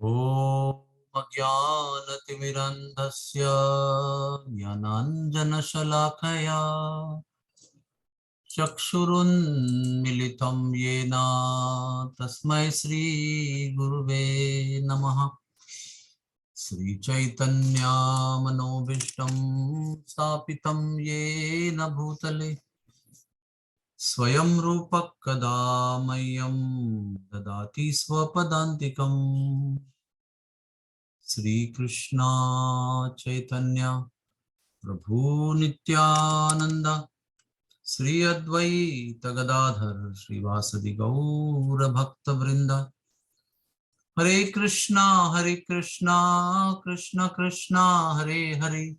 Om Ajnanatimirandhasya Jnananjanashalakaya Chakshurunmilitam Yena Tasmai Shri Guruve Namaha. Shri Chaitanya Manobishtam Stapitam Yena Bhutale Swayam Rupak Kada Mayam Dadati Swapadantikam. Shri Krishna Chaitanya Prabhu Nityananda Shri Advaita Gadadhar Srivasadi Gaura Bhakta Vrinda. Hare Krishna Krishna Krishna Hare Hare,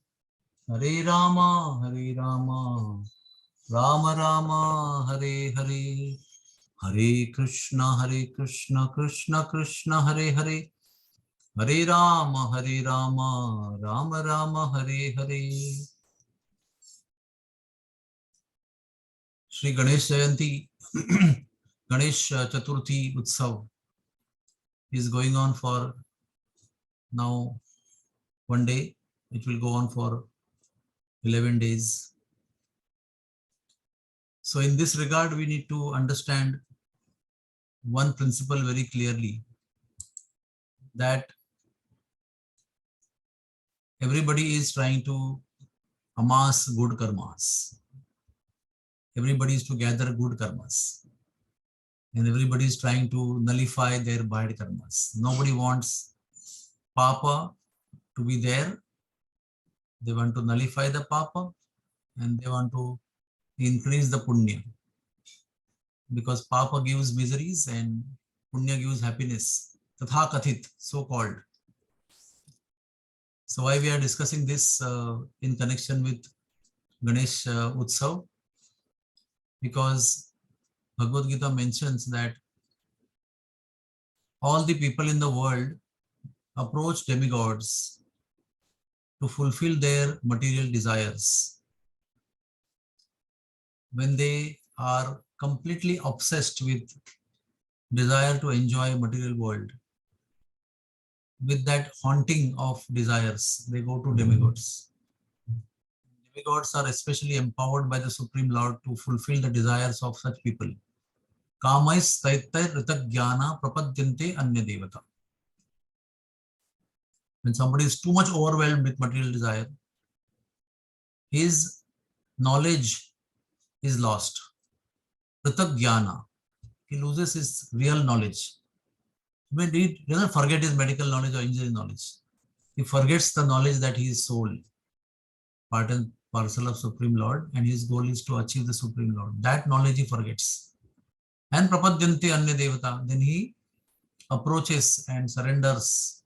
Hare Rama Rama Rama Hare Hare, Hare Krishna Krishna Krishna Hare Hare, Hare Rama Rama Rama Hare Hare. Shri Ganesh Jayanti Ganesh Chaturthi Utsav is going on for now one day. It will go on for 11 days. So in this regard, we need to understand one principle very clearly, that everybody is trying to amass good karmas. Everybody is to gather good karmas. And everybody is trying to nullify their bad karmas. Nobody wants papa to be there. They want to nullify the papa and they want to increase the punya. Because papa gives miseries and punya gives happiness. Tatha kathit, so called. So why we are discussing this in connection with Ganesh Utsav? Because Bhagavad Gita mentions that all the people in the world approach demigods to fulfill their material desires. When they are completely obsessed with desire to enjoy material world, with that haunting of desires, they go to demigods. Demigods are especially empowered by the Supreme Lord to fulfill the desires of such people. Kamais taitai ritagyana prapadyante anya devata. When somebody is too much overwhelmed with material desire, his knowledge is lost. Ritagyana, he loses his real knowledge. When he doesn't forget his medical knowledge or engineering knowledge, he forgets the knowledge that he is soul, part and parcel of Supreme Lord, and his goal is to achieve the Supreme Lord. That knowledge he forgets. And prapadyante anya devata, then he approaches and surrenders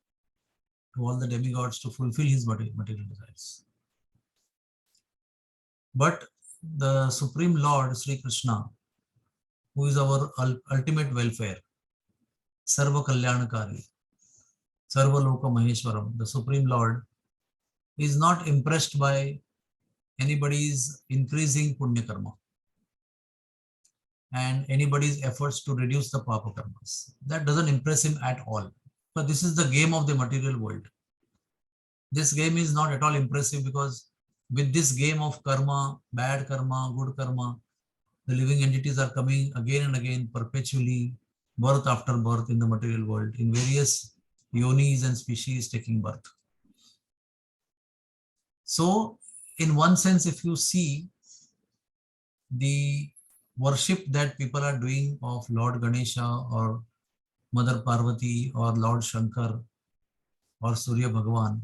to all the demigods to fulfill his material desires. But the Supreme Lord, Sri Krishna, who is our ultimate welfare, Sarva Kalyanakari, Sarva Loka Maheshwaram, the Supreme Lord, is not impressed by anybody's increasing punya karma and anybody's efforts to reduce the papa karmas. That doesn't impress him at all. But this is the game of the material world. This game is not at all impressive, because with this game of karma, bad karma, good karma, the living entities are coming again and again, perpetually, birth after birth in the material world, in various yonis and species taking birth. So, in one sense, if you see the worship that people are doing of Lord Ganesha or Mother Parvati or Lord Shankar or Surya Bhagavan,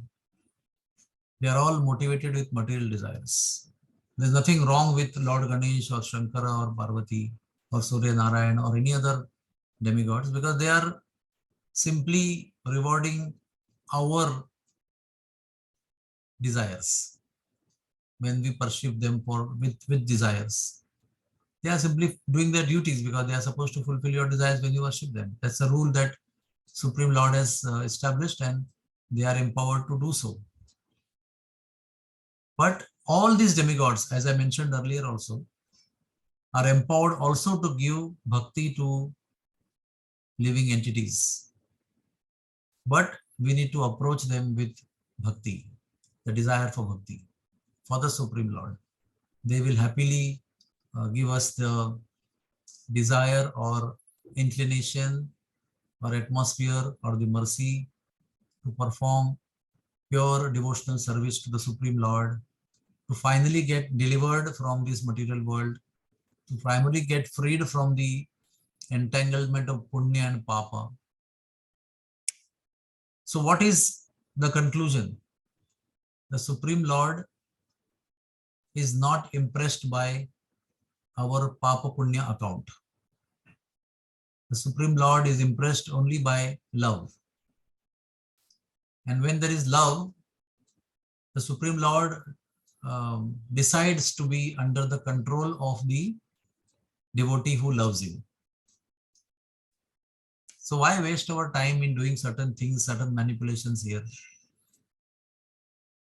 they are all motivated with material desires. There's nothing wrong with Lord Ganesh or Shankara or Parvati or Surya Narayan or any other demigods, because they are simply rewarding our desires when we pursue them with desires. They are simply doing their duties because they are supposed to fulfill your desires when you worship them. That's a rule that Supreme Lord has established, and they are empowered to do so. But all these demigods, as I mentioned earlier also, are empowered also to give bhakti to living entities. But we need to approach them with bhakti, the desire for bhakti, for the Supreme Lord. They will happily give us the desire or inclination or atmosphere or the mercy to perform pure devotional service to the Supreme Lord, to finally get delivered from this material world, to primarily get freed from the entanglement of punya and papa. So what is the conclusion? The Supreme Lord is not impressed by our papa punya account. The Supreme Lord is impressed only by love. And when there is love, the Supreme Lord decides to be under the control of the devotee who loves him. So why waste our time in doing certain things, certain manipulations here?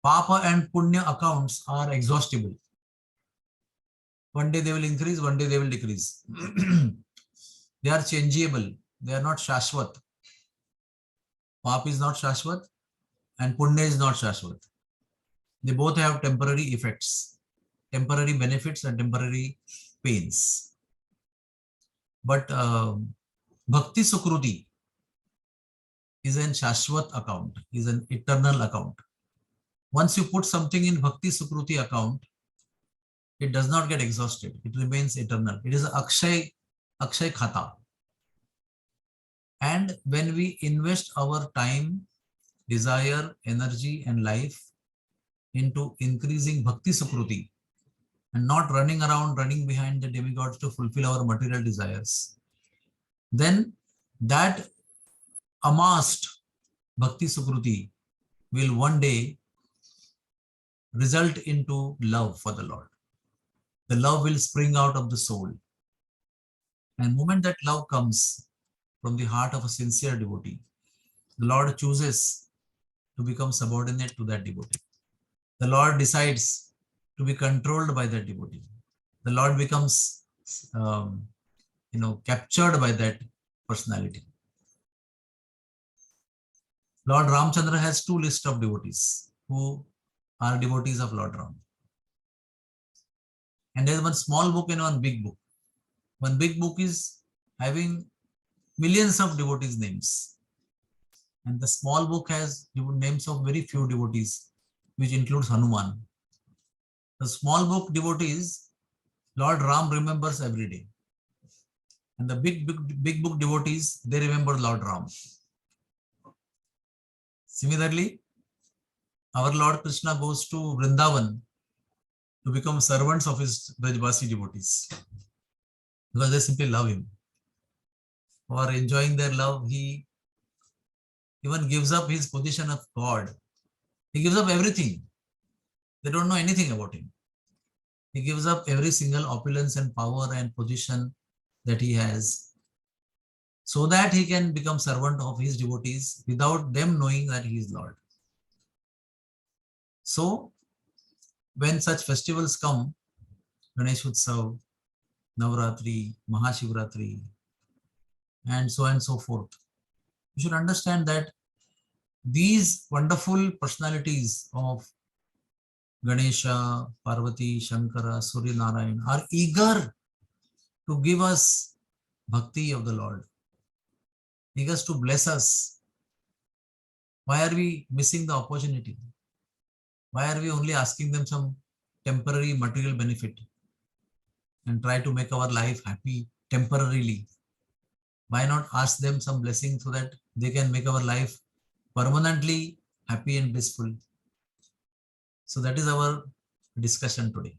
Papa and punya accounts are exhaustible. One day they will increase, one day they will decrease. They are changeable. They are not shashwat. Papa is not shashwat and punya is not shashwat. They both have temporary effects, temporary benefits and temporary pains. But Bhakti Sukruti is an Shashwat account, is an eternal account. Once you put something in Bhakti Sukruti account, it does not get exhausted. It remains eternal. It is a Akshay Khata. And when we invest our time, desire, energy, and life into increasing Bhakti Sukruti and not running around, running behind the demigods to fulfill our material desires, then that amassed Bhakti Sukruti will one day result into love for the Lord. The love will spring out of the soul. And the moment that love comes from the heart of a sincere devotee, the Lord chooses to become subordinate to that devotee. The Lord decides to be controlled by that devotee. The Lord becomes captured by that personality. Lord Ramchandra has two lists of devotees who are devotees of Lord Ram. And there is one small book and one big book. One big book is having millions of devotees' names. And the small book has names of very few devotees, which includes Hanuman. The small book devotees, Lord Ram remembers every day. And the big book devotees, they remember Lord Ram. Similarly, our Lord Krishna goes to Vrindavan to become servants of his Brajvasi devotees because they simply love him. For enjoying their love, he even gives up his position of God. He gives up everything. They don't know anything about him. He gives up every single opulence and power and position that he has so that he can become servant of his devotees without them knowing that he is Lord. So, when such festivals come, Ganesh Utsav, Navratri, Mahashivratri, and so forth, you should understand that these wonderful personalities of Ganesha, Parvati, Shankara, Surya Narayan are eager to give us bhakti of the Lord, eager to bless us. Why are we missing the opportunity? Why are we only asking them some temporary material benefit and try to make our life happy temporarily? Why not ask them some blessing so that they can make our life permanently happy and blissful? So that is our discussion today.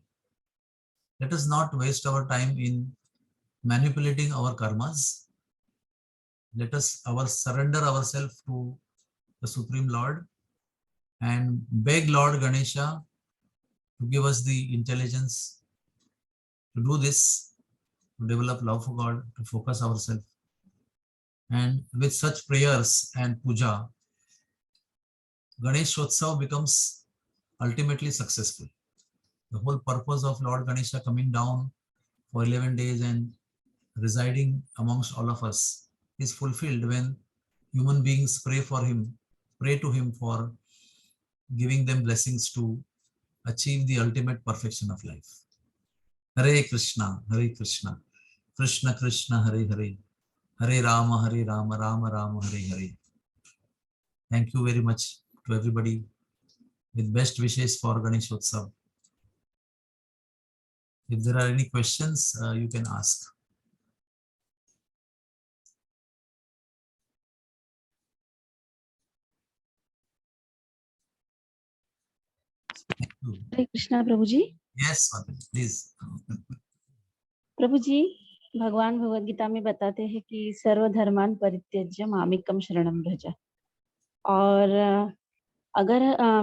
Let us not waste our time in manipulating our karmas. Let us surrender ourselves to the Supreme Lord and beg Lord Ganesha to give us the intelligence to do this, to develop love for God, to focus ourselves. And with such prayers and puja, Ganesh Utsav becomes ultimately successful. The whole purpose of Lord Ganesha coming down for 11 days and residing amongst all of us is fulfilled when human beings pray for him, pray to him for giving them blessings to achieve the ultimate perfection of life. Hare Krishna, Krishna Krishna, Hare Hare, Hare Rama, Rama Rama, Hare Hare. Thank you very much to everybody with best wishes for Ganesh Utsav. If there are any questions, you can ask. Hare Krishna Prabhu ji. Yes, please. प्रभु जी, भगवान भगवद गीता में बताते हैं कि सर्वधर्मान परित्यज्य मामेकम शरणम व्रज. और अगर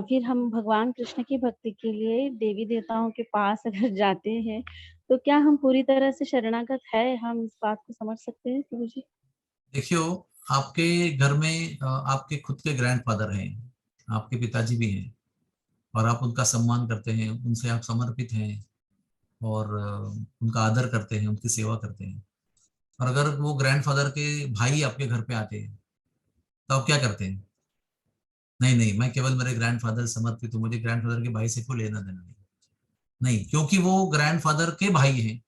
फिर हम भगवान कृष्ण की भक्ति के लिए देवी देवताओं के पास अगर जाते हैं तो क्या हम पूरी तरह से शरणागत है? हम इस बात को समझ सकते हैं प्रभु जी? देखियो, आपके घर में आपके खुद के ग्रैंडफादर हैं, आपके पिताजी भी हैं, और आप उनका सम्मान करते हैं, उनसे आप समर्पित हैं और उनका आदर करते हैं, उनकी सेवा करते हैं. और अगर वो ग्रैंडफादर के भाई आपके घर पे आते हैं तो आप क्या करते हैं? नहीं, मैं केवल मेरे ग्रैंडफादर समर्पित हूँ, मुझे ग्रैंडफादर के भाई से कोई लेना देना नहीं, क्योंकि वो ग्रैंडफादर के भाई हैं.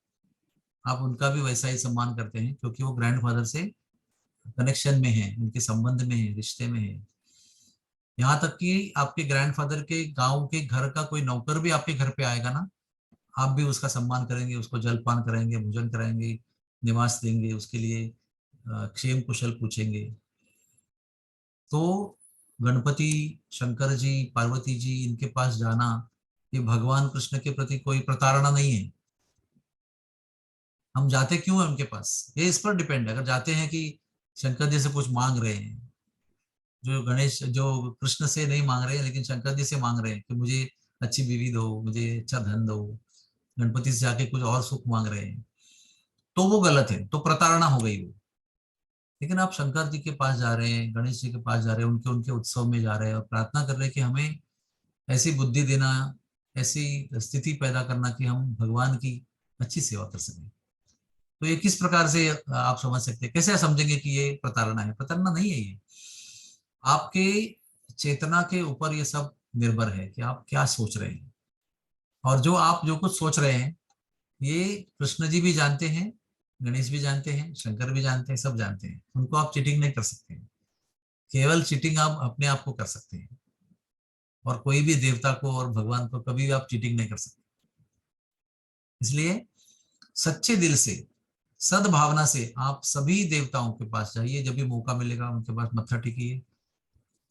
आप उनका भी वैसा ही सम्मान करते हैं क्योंकि वो ग्रैंडफादर से कनेक्शन में है, उनके संबंध में है, रिश्ते में है. यहाँ तक कि आपके ग्रैंडफादर के गांव के घर का कोई नौकर भी आपके घर पे आएगा ना, आप भी उसका सम्मान करेंगे, उसको जलपान करेंगे, भोजन कराएंगे, निवास देंगे, उसके लिए क्षेम कुशल पूछेंगे. तो गणपति, शंकर जी, पार्वती जी, इनके पास जाना ये भगवान कृष्ण के प्रति कोई प्रताड़ना नहीं है. हम जाते क्यों है उनके पास, ये इस पर डिपेंड है. अगर जाते हैं कि शंकर जी से कुछ मांग रहे हैं, जो कृष्ण से नहीं मांग रहे हैं लेकिन शंकर जी से मांग रहे हैं कि मुझे अच्छी बीवी दो, मुझे अच्छा धन दो, गणपति से जाके कुछ और सुख मांग रहे हैं, तो वो गलत है, तो प्रताड़ना हो गई वो. लेकिन आप शंकर जी के पास जा रहे हैं, गणेश जी के पास जा रहे हैं, उनके उत्सव में जा रहे हैं और प्रार्थना कर रहे हैं कि हमें ऐसी बुद्धि देना, ऐसी स्थिति पैदा करना कि हम भगवान की अच्छी सेवा कर सकें. तो ये किस प्रकार से आप समझ सकते हैं, कैसे समझेंगे कि ये प्रताड़ना है? प्रताड़ना नहीं है ये. आपके चेतना के ऊपर ये सब निर्भर है कि आप क्या सोच रहे हैं. और जो कुछ सोच रहे हैं ये कृष्ण जी भी जानते हैं, गणेश भी जानते हैं, शंकर भी जानते हैं, सब जानते हैं. उनको आप चीटिंग नहीं कर सकते हैं. केवल चीटिंग आप अपने आप को कर सकते हैं, और कोई भी देवता को और भगवान को कभी भी आप चीटिंग नहीं कर सकते. इसलिए सच्चे दिल से, सद्भावना से आप सभी देवताओं के पास जाइए. जब भी मौका मिलेगा उनके पास मत्था टेकिए,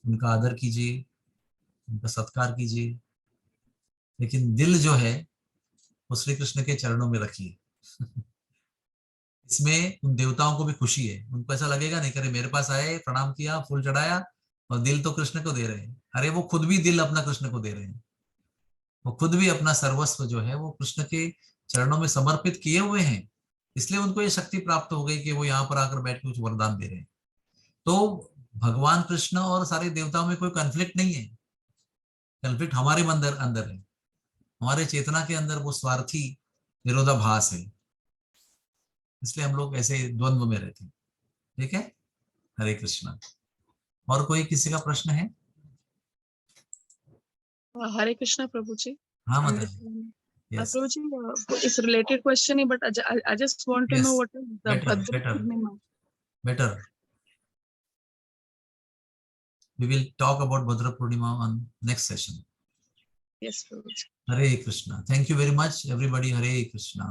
उनका आदर कीजिए, उनका सत्कार कीजिए. लेकिन दिल जो है वो श्री कृष्ण के चरणों में रखिए. इसमें उन देवताओं को भी खुशी है. उनको ऐसा लगेगा नहीं करे मेरे पास आए, प्रणाम किया, फूल चढ़ाया और दिल तो कृष्ण को दे रहे हैं. अरे वो खुद भी दिल अपना कृष्ण को दे रहे हैं. वो खुद भी अपना सर्वस्व जो है वो कृष्ण के चरणों में समर्पित किए हुए हैं. इसलिए उनको ये शक्ति प्राप्त हो गई कि वो यहाँ पर आकर बैठ के कुछ वरदान दे रहे हैं. तो भगवान कृष्ण और सारे देवताओं में कोई कॉन्फ्लिक्ट नहीं है. कॉन्फ्लिक्ट हमारे अंदर है. हमारे चेतना के अंदर वो स्वार्थी विरोधाभास है. इसलिए हम लोग ऐसे द्वंद्व में रहते हैं. ठीक है, हरे कृष्णा. और कोई किसी का प्रश्न है? हरे कृष्णा प्रभु जी. हाँ माता जी. Yes. Prabhu ji, it's related question, but I just want to Yes. know what is the Bhadra Purnima. Better. We will talk about Bhadra Purnima on next session. Yes, Prabhuji. Hare Krishna. Thank you very much, everybody. Hare Krishna.